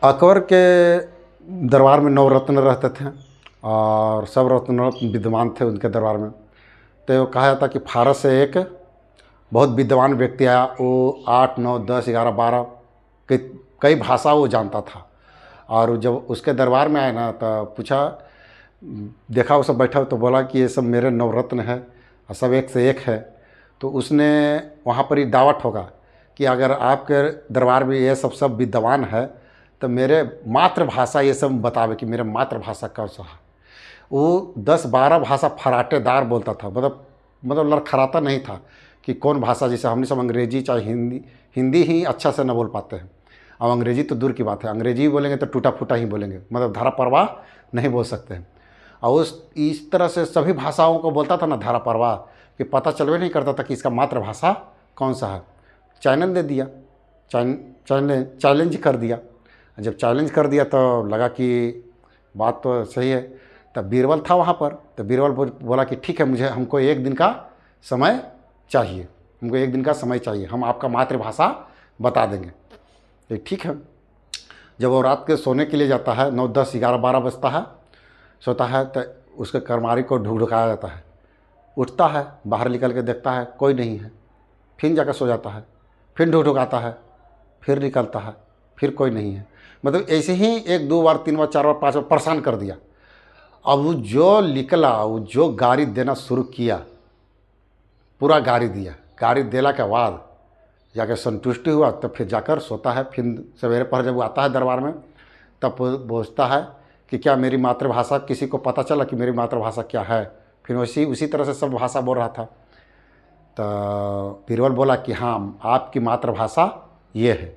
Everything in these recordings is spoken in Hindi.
अकबर के दरबार में नवरत्न रहते थे और सब रत्न विद्वान थे उनके दरबार में। तो कहा जाता कि फारस से एक बहुत विद्वान व्यक्ति आया। वो 8, 9, 10, 11, 12 कई भाषा वो जानता था। और जब उसके दरबार में आया ना तो पूछा, देखा वो सब बैठा तो बोला कि ये सब मेरे नवरत्न है और सब एक से एक है। तो उसने वहाँ पर ही दावा ठोका कि अगर आपके दरबार में ये सब विद्वान है तो मेरे मातृभाषा ये सब बतावे कि मेरे मातृभाषा कौन सा है। वो 10-12 भाषा फराटेदार बोलता था, मतलब लड़खड़ाता नहीं था कि कौन भाषा। जैसे हमने सब अंग्रेजी चाहे हिंदी ही अच्छा से न बोल पाते हैं। अब अंग्रेजी तो दूर की बात है, अंग्रेजी बोलेंगे तो टूटा फूटा ही बोलेंगे, मतलब धारा प्रवाह नहीं बोल सकते हैं। और इस तरह से सभी भाषाओं को बोलता था ना धारा प्रवाह, कि पता चलवे नहीं करता था कि इसका मातृभाषा कौन सा है। चैनल दे दिया, चैलेंज कर दिया। जब चैलेंज कर दिया तो लगा कि बात तो सही है। तब बीरबल था वहाँ पर, तो बीरबल बोला कि ठीक है, हमको 1 दिन का समय चाहिए, हमको 1 दिन का समय चाहिए, हम आपका मातृभाषा बता देंगे। तो ठीक है। जब वो रात के सोने के लिए जाता है, 9, 10, 11, 12 बजता है, सोता है, तो उसके करमारी को ढुकढुकाया जाता है। उठता है, बाहर निकल के देखता है कोई नहीं है, फिर जाकर सो जाता है, फिर ढुकढुकाता है, फिर निकलता है, फिर कोई नहीं है। मतलब ऐसे ही 1, 2 बार, 3 बार, 4 बार, 5 बार परेशान कर दिया। अब वो जो निकला, वो जो गाली देना शुरू किया, पूरा गाली दिया। गाली देला के बाद जाकर संतुष्टि हुआ, तब फिर जाकर सोता है। फिर सवेरे पहर जब वो आता है दरबार में, तब पूछता है कि क्या मेरी मातृभाषा, किसी को पता चला कि मेरी मातृभाषा क्या है। फिर उसी तरह से सब भाषा बोल रहा था। तो बीरबल बोला कि हाँ, आपकी मातृभाषा ये है।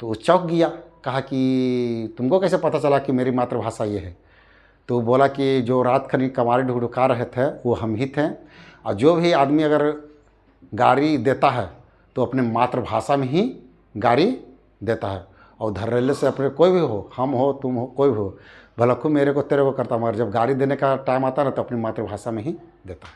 तो वो चौंक गया, कहा कि तुमको कैसे पता चला कि मेरी मातृभाषा ये है। तो बोला कि जो रात खनी कमारी ढुकढुका रहे थे वो हम ही थे। और जो भी आदमी अगर गाली देता है तो अपने मातृभाषा में ही गाली देता है। और धर्रेले से अपने कोई भी हो, हम हो, तुम हो, कोई भी हो, भला खूब मेरे को तेरे को करता, मगर जब गाली देने का टाइम आता है ना तो अपनी मातृभाषा में ही देता है।